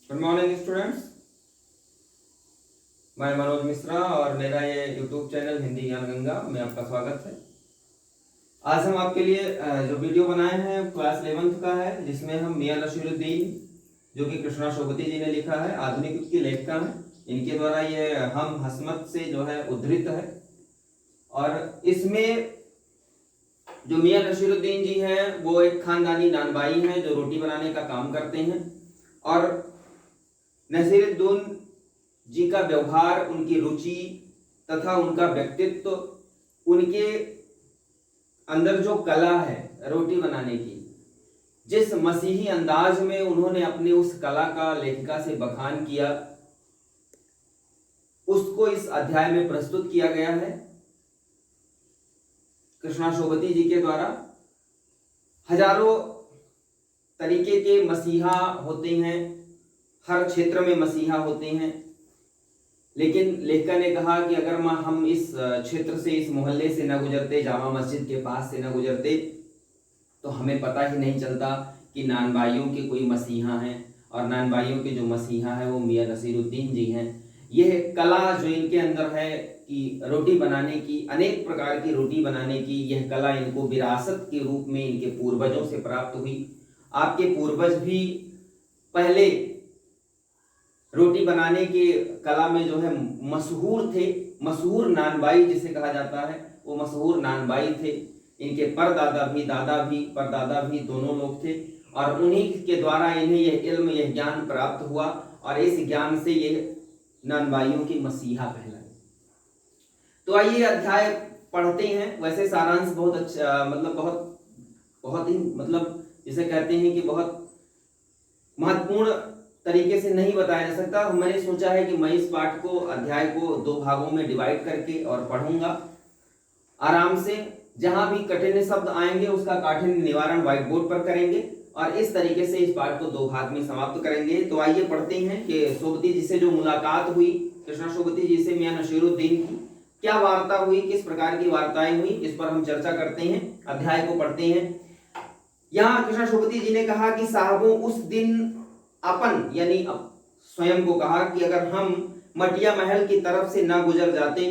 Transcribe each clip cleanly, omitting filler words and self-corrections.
Good morning students. मैं मनोज मिश्रा और मेरा ये यूट्यूब चैनल हिंदी ज्ञान गंगा में आपका स्वागत है। आज हम आपके लिए जो वीडियो बनाए हैं क्लास 11th का है, जिसमें हम मियां नसीरुद्दीन जो कि कृष्णा शोभती जी ने लिखा है, आधुनिक युग की लेखिका है, इनके द्वारा ये हम हसमत से जो है उद्धृत है। और इसमें जो मियां नसीरुद्दीन जी हैं वो एक खानदानी नानबाई हैं जो रोटी बनाने का काम करते हैं। और नसीरुद्दीन जी का व्यवहार, उनकी रुचि तथा उनका व्यक्तित्व, उनके अंदर जो कला है रोटी बनाने की, जिस मसीही अंदाज में उन्होंने अपनी उस कला का लेखिका से बखान किया, उसको इस अध्याय में प्रस्तुत किया गया है कृष्णा शोभती जी के द्वारा। हजारों तरीके के मसीहा होते हैं, हर क्षेत्र में मसीहा होते हैं, लेकिन लेखिका ने कहा कि अगर हम इस क्षेत्र से, इस मोहल्ले से न गुजरते, जामा मस्जिद के पास से न गुजरते, तो हमें पता ही नहीं चलता कि नानबाइयों के कोई मसीहा हैं। और नानबाइयों के जो मसीहा हैं वो मियां नसीरुद्दीन जी हैं। यह कला जो इनके अंदर है कि रोटी बनाने की, अनेक प्रकार की रोटी बनाने की, यह कला इनको विरासत के रूप में इनके पूर्वजों से प्राप्त हुई। आपके पूर्वज भी पहले रोटी बनाने की कला में जो है मशहूर थे, मशहूर नानबाई जिसे कहा जाता है, वो मशहूर नानबाई थे। इनके परदादा भी, दादा भी, परदादा भी दोनों लोग थे, और उन्हीं के द्वारा इन्हें यह इल्म, यह ज्ञान प्राप्त हुआ, और इस ज्ञान से यह नानबाइयों के मसीहा कहलाए। तो आइए अध्याय पढ़ते हैं। वैसे सारांश बहुत अच्छा, मतलब बहुत ही, मतलब जिसे कहते हैं कि बहुत महत्वपूर्ण तरीके से नहीं बताया जा सकता। मैंने सोचा है कि मैं इस पाठ को, अध्याय को 2 भागों में डिवाइड करके और पढ़ूंगा आराम से। जहां भी कठिन शब्द आएंगे उसका काठिन्य निवारण व्हाइट बोर्ड पर करेंगे, और इस तरीके से इस पाठ को 2 भाग में समाप्त करेंगे। तो आइए पढ़ते हैं कि शोभती जी से जो मुलाकात हुई, कृष्णा शोभती जी से मियां नसीरुद्दीन की क्या वार्ता हुई, किस प्रकार की वार्ताएं हुई, इस पर हम चर्चा करते हैं। अध्याय को पढ़ते हैं। यहाँ कृष्णा शोभती जी ने कहा कि साहबों, उस दिन अपन, यानी स्वयं को कहा कि अगर हम मटिया महल की तरफ से न गुजर जाते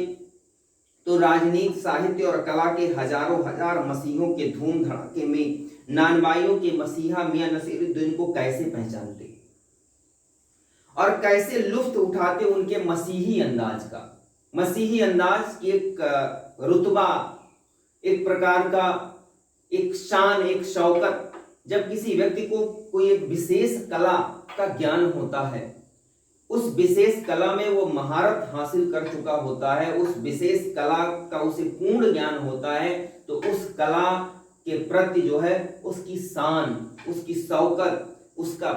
तो राजनीति, साहित्य और कला के हजारों हजार मसीहों के धूम धड़ाके में नानबाइयों के मसीहा मियां नसीरुद्दीन को कैसे पहचानते और कैसे लुत्फ उठाते उनके मसीही अंदाज का। मसीही अंदाज की एक रुतबा, एक प्रकार का एक शान, एक शौकत। जब किसी व्यक्ति को कोई एक विशेष कला का ज्ञान होता है, उस विशेष कला में वो महारत हासिल कर चुका होता है, उस विशेष कला का उसे पूर्ण ज्ञान होता है, तो उस कला के प्रति जो है उसकी शान, उसकी शौकत, उसका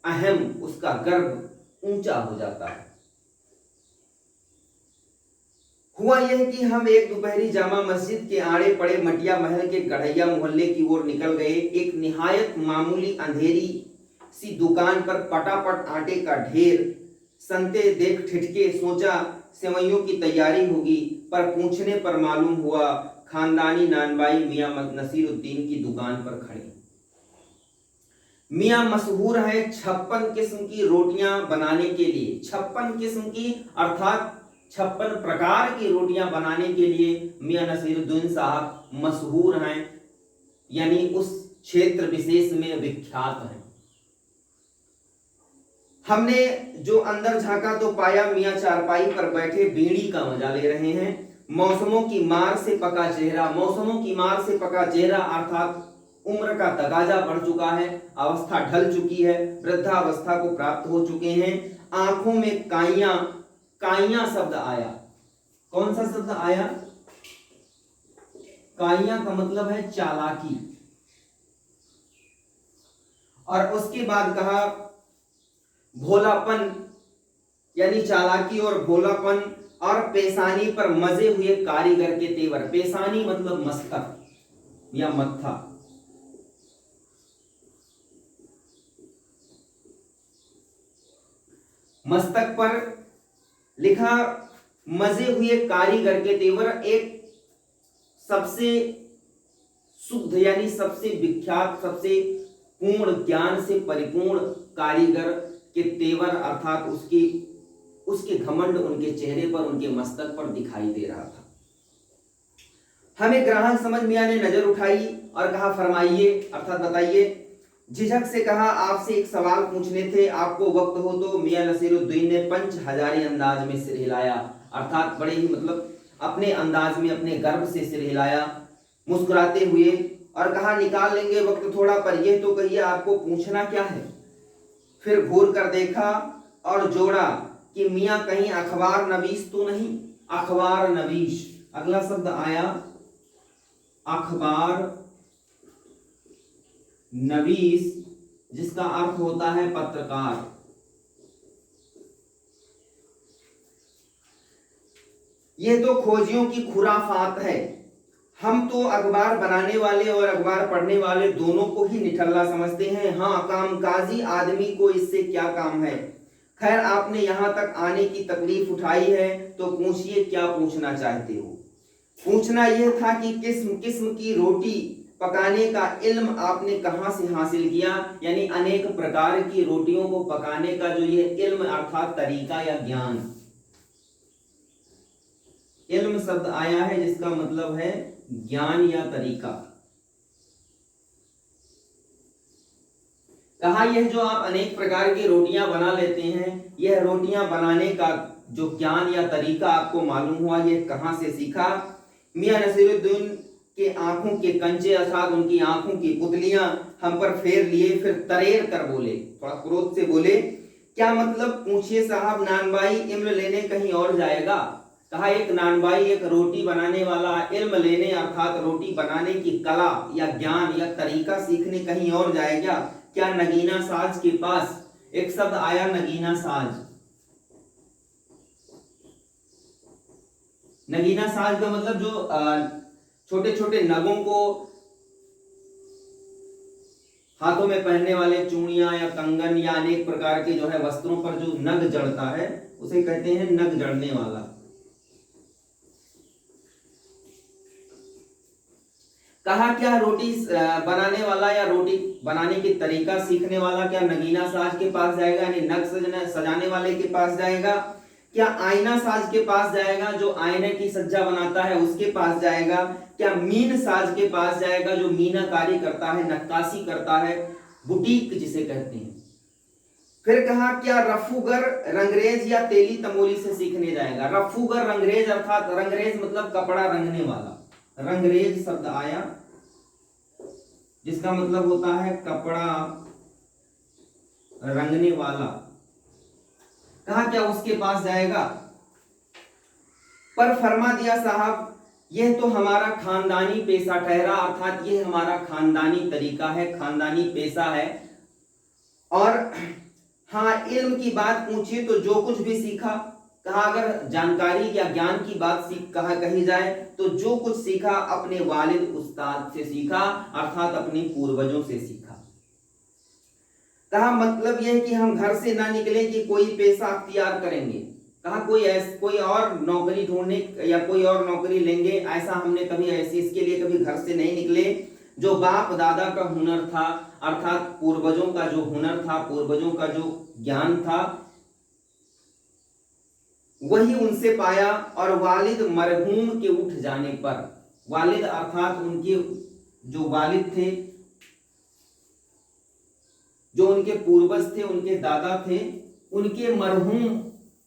अहम, उसका गर्व ऊंचा हो जाता है। हुआ यह कि हम एक दोपहरी जामा मस्जिद के आड़े पड़े मटिया महल के गढ़ैया मोहल्ले की ओर निकल गए। एक निहायत मामूली अंधेरी सी दुकान पर पटापट आटे का ढेर संते देख ठिठके। सोचा सेवइयों की तैयारी होगी, पर पूछने पर मालूम हुआ खानदानी नानबाई मियां नसीरुद्दीन की दुकान पर खड़े। मियां मशहूर है 56 किस्म की रोटियां बनाने के लिए। 56 किस्म की, अर्थात 56 प्रकार की रोटियां बनाने के लिए मियां नसीरुद्दीन साहब मशहूर हैं, यानी उस क्षेत्र विशेष में विख्यात हैं। हमने जो अंदर झांका तो पाया मियां चारपाई पर बैठे बीड़ी का मजा ले रहे हैं। मौसमों की मार से पका चेहरा, मौसमों की मार से पका चेहरा अर्थात उम्र का तगाजा बढ़ चुका है, अवस्था ढल चुकी है, वृद्धावस्था को प्राप्त हो चुके हैं। आंखों में काइयां, काइयां शब्द आया। कौन सा शब्द आया? काइयां का मतलब है चालाकी। और उसके बाद कहा भोलापन, यानी चालाकी और भोलापन, और पेशानी पर मजे हुए कारीगर के तेवर। पेशानी मतलब मस्तक या मत्था। मस्तक पर लिखा मजे हुए कारीगर के तेवर। एक सबसे शुद्ध, यानी सबसे विख्यात, सबसे पूर्ण ज्ञान से परिपूर्ण कारीगर के तेवर अर्थात उसके घमंड उनके चेहरे पर, उनके मस्तक पर दिखाई दे रहा था। हमें ग्राहक समझ मियां ने नजर उठाई और कहा, फरमाइए अर्थात बताइए। झिझक से कहा, आपसे एक सवाल पूछने थे, आपको वक्त हो तो। मियां नसीरुद्दीन ने पंच हजारी अंदाज में सिर हिलाया, अर्थात बड़े ही अपने अंदाज में, अपने गर्व से सिर हिलाया मुस्कुराते हुए, और कहा, निकाल लेंगे वक्त थोड़ा, पर यह तो कहिए आपको पूछना क्या है। फिर घूर कर देखा और जोड़ा कि मियां कहीं अखबार नवीस तो नहीं। अखबार नवीस, अगला शब्द आया अखबार नवीस, जिसका अर्थ होता है पत्रकार। यह तो खोजियों की खुराफात है। हम तो अखबार बनाने वाले और अखबार पढ़ने वाले दोनों को ही निठल्ला समझते हैं। हाँ, कामकाजी आदमी को इससे क्या काम है। खैर, आपने यहां तक आने की तकलीफ उठाई है तो पूछिए क्या पूछना चाहते हो। पूछना यह था कि किस्म किस्म की रोटी पकाने का इल्म आपने कहां से हासिल किया, यानी अनेक प्रकार की रोटियों को पकाने का जो ये इल्म अर्थात तरीका या ज्ञान। इल्म शब्द आया है जिसका मतलब है ज्ञान या तरीका। कहा, यह जो आप अनेक प्रकार की रोटियां बना लेते हैं, यह रोटियां बनाने का जो ज्ञान या तरीका आपको मालूम हुआ, यह कहां से सीखा। मियां नसीरुद्दीन के आंखों के कंचे अर्थात उनकी आंखों की पुतलियां हम पर फेर लिए, फिर तरेर कर बोले, थोड़ा क्रोध से बोले, क्या मतलब पूछिए साहब, नानबाई इल्म लेने कहीं और जाएगा। कहा, एक नानबाई, एक रोटी बनाने वाला इल्म लेने अर्थात रोटी बनाने की कला या ज्ञान या तरीका सीखने कहीं और जाएगा क्या, नगीना साज के पास। एक शब्द आया नगीना साज। नगीना साज का मतलब जो छोटे छोटे नगों को हाथों में पहनने वाले चूड़ियां या कंगन या अनेक प्रकार के जो है वस्त्रों पर जो नग जड़ता है, उसे कहते हैं नग जड़ने वाला। कहा, क्या रोटी बनाने वाला या रोटी बनाने की तरीका सीखने वाला क्या नगीना साज के पास जाएगा, यानी नग सजाने वाले के पास जाएगा। क्या आईना साज के पास जाएगा, जो आईने की सज्जा बनाता है उसके पास जाएगा। क्या मीन साज के पास जाएगा, जो मीनाकारी करता है, नक्काशी करता है, बुटीक जिसे कहते हैं। फिर कहा, क्या रफूगर रंगरेज या तेली तमोली से सीखने जाएगा। रफूगर रंगरेज अर्थात रंगरेज मतलब कपड़ा रंगने वाला। रंगरेज शब्द आया जिसका मतलब होता है कपड़ा रंगने वाला। कहा, क्या उसके पास जाएगा। पर फरमा दिया, साहब यह तो हमारा खानदानी पेशा ठहरा, अर्थात यह हमारा खानदानी तरीका है, खानदानी पेशा है। और हाँ, इल्म की बात पूछिए तो जो कुछ भी सीखा, कहा अगर जानकारी या ज्ञान की बात कही जाए तो जो कुछ सीखा अपने वालिद उस्ताद से सीखा, अर्थात अपने पूर्वजों से सीखा। कहा, मतलब यह कि हम घर से ना निकले कि कोई पेशा अख्तियार करेंगे। कहा, कोई और नौकरी ढूंढने या कोई और नौकरी लेंगे, ऐसा हमने कभी इसके लिए कभी घर से नहीं निकले। जो बाप दादा का हुनर था अर्थात पूर्वजों का जो हुनर था, पूर्वजों का जो ज्ञान था, वही उनसे पाया। और वालिद मरहूम के उठ जाने पर, वालिद अर्थात उनके जो वालिद थे, जो उनके पूर्वज थे, उनके दादा थे, उनके मरहूम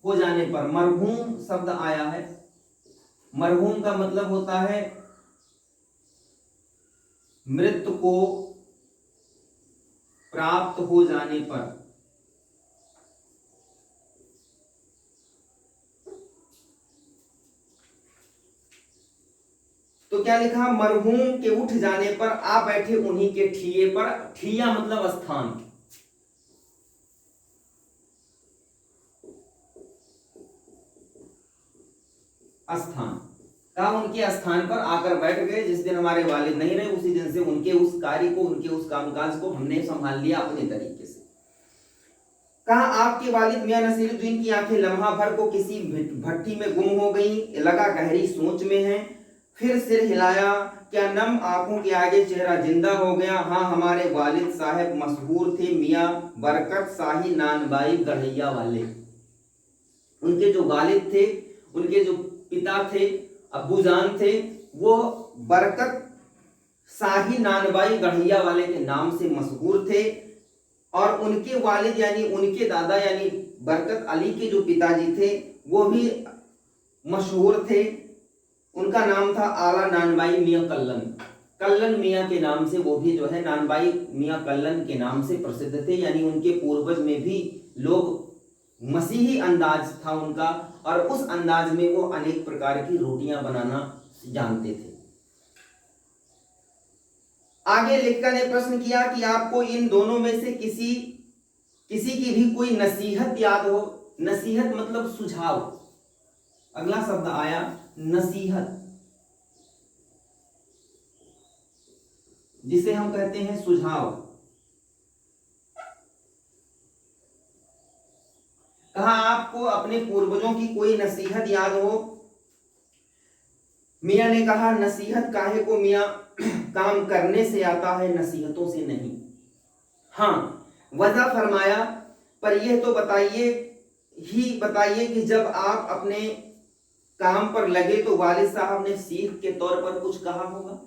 हो जाने पर, मरहूम शब्द आया है। मरहूम का मतलब होता है मृत्यु को प्राप्त हो जाने पर। तो क्या लिखा, मरहूम के उठ जाने पर आ बैठे उन्हीं के ठिये पर। ठिया मतलब स्थान। स्थान कहा, उनके स्थान पर आकर बैठ गए। जिस दिन हमारे वालिद नहीं रहे उसी दिन से उनके उस कार्य को, उनके उस कामकाज को हमने संभाल लिया अपने तरीके से। कहा, आपके वालिद मियां नसीरुद्दीन की आंखें लम्हा भर को किसी भट्टी में गुम हो गई, लगा गहरी सोच में हैं। फिर सिर हिलाया, क्या नम आंखों के आगे चेहरा जिंदा हो गया। हाँ, हमारे वालिद साहब मशहूर थे मियाँ बरकत शाही नानबाई गढ़ैया वाले। उनके जो वालिद थे, उनके जो पिता थे, अब्बूजान थे, वो बरकत शाही नानबाई गढ़ैया वाले के नाम से मशहूर थे। और उनके वालिद यानी उनके दादा यानी बरकत अली के जो पिताजी थे वो भी मशहूर थे। उनका नाम था आला नानबाई मियाँ कल्लन। कल्लन मियाँ के नाम से वो भी जो है नानबाई मियाँ कल्लन के नाम से प्रसिद्ध थे। यानी उनके पूर्वज में भी लोग मसीही अंदाज था उनका, और उस अंदाज में वो अनेक प्रकार की रोटियां बनाना जानते थे। आगे लेखक ने प्रश्न किया कि आपको इन दोनों में से किसी की भी कोई नसीहत याद हो। नसीहत मतलब सुझाव। अगला शब्द आया नसीहत, जिसे हम कहते हैं सुझाव। कहा आपको अपने पूर्वजों की कोई नसीहत याद हो। मियां ने कहा नसीहत काहे को मियां, काम करने से आता है, नसीहतों से नहीं। हाँ, वजह फरमाया, पर यह तो बताइए कि जब आप अपने काम पर लगे तो वालिद साहब ने सीख के तौर पर कुछ कहा होगा।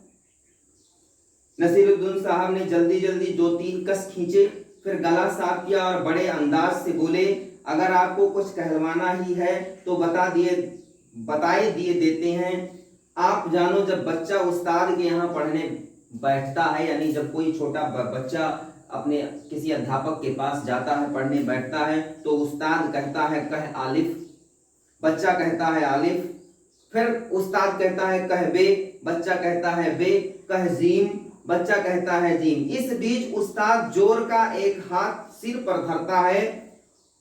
नसीरुद्दीन साहब ने जल्दी जल्दी 2-3 कस खींचे, फिर गला साफ किया और बड़े अंदाज से बोले, अगर आपको कुछ कहलवाना ही है तो बताए दिए देते हैं। आप जानो, जब बच्चा उस्ताद के यहाँ पढ़ने बैठता है, यानी जब कोई छोटा बच्चा अपने किसी अध्यापक के पास जाता है, पढ़ने बैठता है, तो उस्ताद कहता है कह आलिफ, बच्चा कहता है आलिफ, फिर उस्ताद कहता है कह बे, बच्चा कहता है बे, कह जीम, बच्चा कहता है जीम। इस बीच उस्ताद जोर का एक हाथ सिर पर धरता है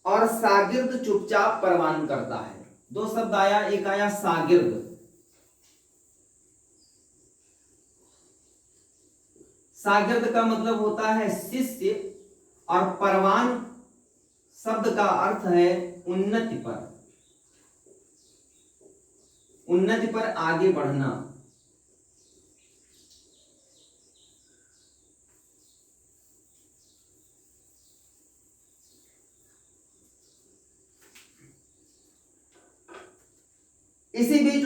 और शागिर्द चुपचाप परवान करता है। 2 शब्द आया, एक आया शागिर्द। शागिर्द का मतलब होता है शिष्य, और परवान शब्द का अर्थ है उन्नति पर आगे बढ़ना। इसी बीच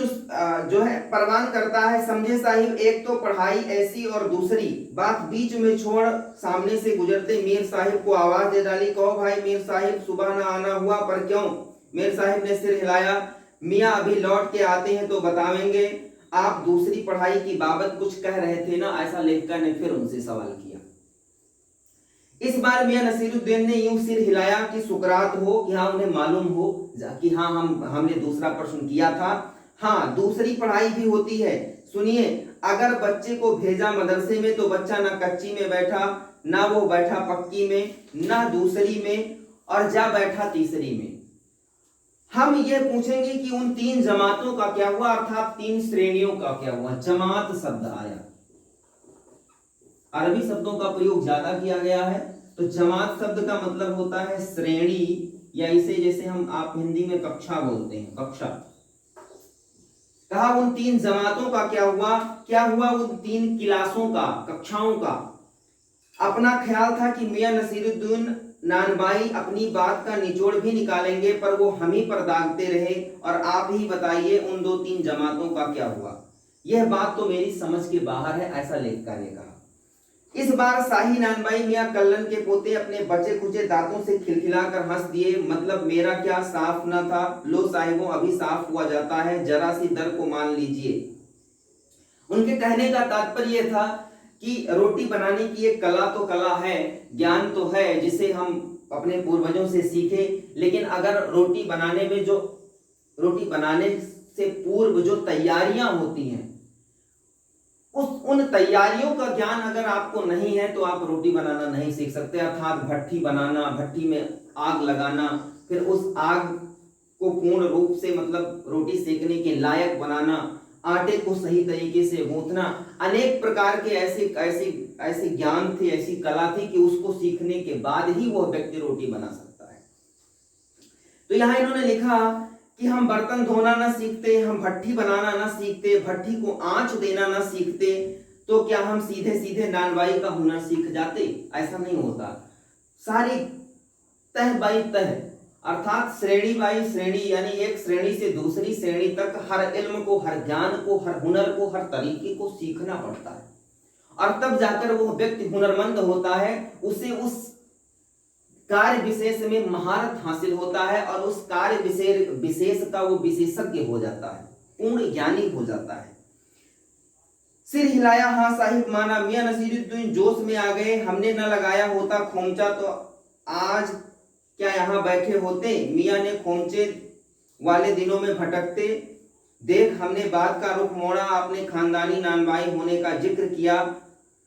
जो है परवान करता है, समझे साहिब, एक तो पढ़ाई ऐसी और दूसरी बात बीच में छोड़ सामने से गुजरते मीर साहिब को आवाज दे डाली, कहो भाई मीर साहिब, सुबह ना आना हुआ, पर क्यों? मीर साहिब ने सिर हिलाया, मियाँ अभी लौट के आते हैं तो बतावेंगे। आप दूसरी पढ़ाई की बाबत कुछ कह रहे थे ना, ऐसा लेखक ने फिर उनसे सवाल किया। इस बार मियां नसीरुद्दीन ने यूं सिर हिलाया कि सुकरात हो, कि हाँ उन्हें मालूम हो कि हाँ हमने दूसरा प्रश्न किया था। हाँ, दूसरी पढ़ाई भी होती है। सुनिए, अगर बच्चे को भेजा मदरसे में तो बच्चा ना कच्ची में बैठा, ना वो बैठा पक्की में, ना दूसरी में, और जा बैठा तीसरी में। हम ये पूछेंगे कि उन 3 जमातों का क्या हुआ, अर्थात 3 श्रेणियों का क्या हुआ। जमात शब्द आया, अरबी शब्दों का प्रयोग ज्यादा किया गया है, तो जमात शब्द का मतलब होता है श्रेणी, या इसे जैसे आप हिंदी में कक्षा बोलते हैं, कक्षा। कहा उन 3 जमातों का क्या हुआ उन 3 क्लासों का, कक्षाओं का। अपना ख्याल था कि मियां नसीरुद्दीन नानबाई अपनी बात का निचोड़ भी निकालेंगे, पर वो हम ही पर दागते रहे, और आप ही बताइए उन 2-3 जमातों का क्या हुआ। यह बात तो मेरी समझ के बाहर है, ऐसा लेखक ने कहा। इस बार शाही नानबाई मियां कल्लन के पोते अपने बचे खुचे दांतों से खिलखिलाकर हंस दिए। मतलब मेरा क्या साफ न था? लो साहिबों, अभी साफ हुआ जाता है, जरा सी दर को मान लीजिए। उनके कहने का तात्पर्य था कि रोटी बनाने की एक कला तो कला है, ज्ञान तो है, जिसे हम अपने पूर्वजों से सीखे, लेकिन अगर रोटी बनाने से पूर्व जो तैयारियां होती हैं, उन तैयारियों का ज्ञान अगर आपको नहीं है तो आप रोटी बनाना नहीं सीख सकते। अर्थात भट्टी बनाना, भट्टी में आग लगाना, फिर उस आग को पूर्ण रूप से मतलब रोटी सेकने के लायक बनाना, आटे को सही तरीके से गूंथना, अनेक प्रकार के ऐसे ज्ञान थे, ऐसी कला थी कि उसको सीखने के बाद ही वह व्यक्ति रोटी बना सकता है। तो यहाँ इन्होंने लिखा कि हम बर्तन धोना ना सीखते, हम भट्ठी बनाना ना सीखते, भट्ठी को आंच देना ना सीखते, तो क्या हम सीधे सीधे नानबाई का हुनर सीख जाते? ऐसा नहीं होता। सारी तह बाई तह अर्थात श्रेणी बाई श्रेणी, यानी एक श्रेणी से दूसरी श्रेणी तक हर इल्म को, हर ज्ञान को, हर हुनर को, हर तरीके को सीखना पड़ता है, और तब जाकर वो व्यक्ति हुनरमंद होता है। उसे उस कार्य विशेष में महारत हासिल होता है और उस कार्य विशेष का वो विशेषज्ञ हो जाता है, पूर्ण ज्ञानी हो जाता है। सिर हिलाया, हाँ साहिब माना। मियां नसीरुद्दीन जोश में आ गए। हमने न लगाया होता खोमचा तो आज क्या यहाँ बैठे होते? मियां ने खोमचे वाले दिनों में भटकते देख हमने बात का रुख मोड़ा। आपने खानदानी नानबाई होने का जिक्र किया,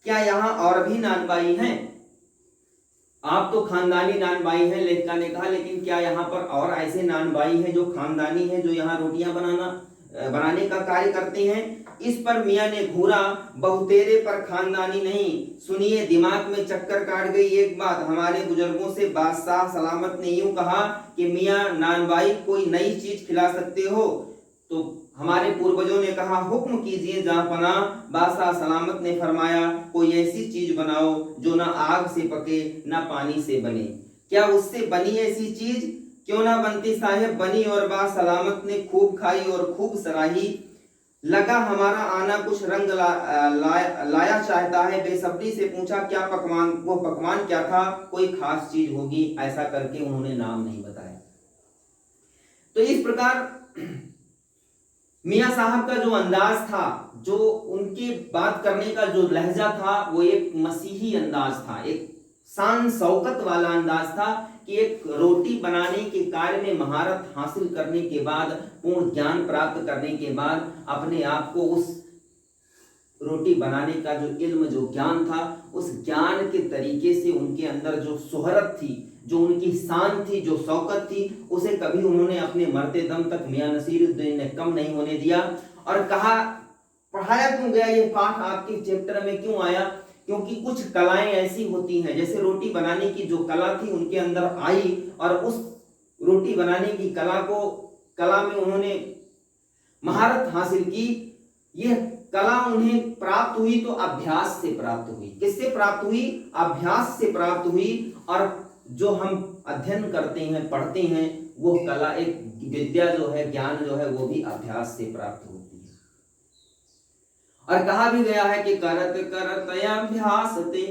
क्या यहाँ और भी नानबाई हैं? आप तो खानदानी नानबाई हैं, लेखिका ने कहा, लेकिन क्या यहाँ पर और ऐसे नानबाई हैं जो खानदानी हैं, जो यहाँ रोटियां बनाने का कार्य करते हैं? इस पर मियां ने घूरा, बहुतेरे पर खानदानी नहीं। सुनिए, दिमाग में चक्कर काट गई एक बात। हमारे बुजुर्गों से बादशाह सलामत ने यूं कहा कि मियां नानबाई कोई नई चीज खिला सकते हो? तो हमारे पूर्वजों ने कहा, हुक्म कीजिए जहांपनाह। बादशाह सलामत ने फरमाया, कोई ऐसी चीज बनाओ जो ना आग से पके ना पानी से बने। क्या उससे बनी ऐसी चीज? क्यों ना बनती साहेब, बनी और बादशाह सलामत ने खूब खाई और खूब सराही। लगा हमारा आना कुछ रंग लाया चाहता है। बेसब्री से पूछा, क्या पकवान? वो पकवान क्या था? कोई खास चीज होगी, ऐसा करके उन्होंने नाम नहीं बताया। तो इस प्रकार मियां साहब का जो अंदाज था, जो उनके बात करने का जो लहजा था, वो एक मसीही अंदाज था, एक शान शौकत वाला अंदाज था कि एक रोटी बनाने के कार्य में महारत हासिल करने के बाद, पूर्ण ज्ञान प्राप्त करने के बाद, अपने आप को उस रोटी बनाने का जो इल्म, जो ज्ञान था, उस ज्ञान के तरीके से उनके अंदर जो शोहरत थी, जो उनकी शान थी, जो शौकत थी, उसे कभी उन्होंने अपने मरते दम तक मियां नसीरुद्दीन ने कम नहीं होने दिया। और कहा, पढ़ाया क्यों गया ये पाठ, आपके चैप्टर में क्यों आया? क्योंकि कुछ कलाएं ऐसी होती हैं, जैसे रोटी बनाने की जो कला थी उनके अंदर आई, और उस रोटी बनाने की कला में उन्होंने महारत हासिल की। यह कला उन्हें प्राप्त हुई तो अभ्यास से प्राप्त हुई। किससे प्राप्त हुई? अभ्यास से प्राप्त हुई। और जो हम अध्ययन करते हैं, पढ़ते हैं, वो कला, एक विद्या जो है, ज्ञान जो है, वो भी अभ्यास से प्राप्त होती है। और कहा भी गया है कि करत करत अभ्यास ते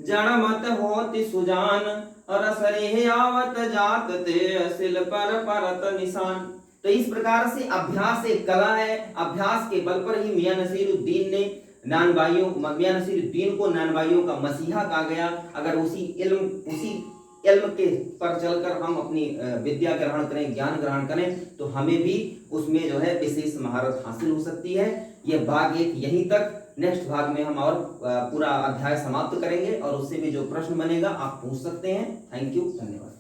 जड़ मत होति सुजान, रसरे आवत जात ते असिल पर परत निशान। तो इस प्रकार से अभ्यास एक कला है। अभ्यास के बल पर ही मियां नसीरुद्दीन को नानबाइयों का मसीहा कहा गया। अगर उसी इल्म के पर चलकर हम अपनी विद्या ग्रहण करें, ज्ञान ग्रहण करें, तो हमें भी उसमें जो है विशेष महारत हासिल हो सकती है। यह भाग 1 यहीं तक। नेक्स्ट भाग में हम और पूरा अध्याय समाप्त करेंगे, और उससे भी जो प्रश्न बनेगा आप पूछ सकते हैं। थैंक यू, धन्यवाद।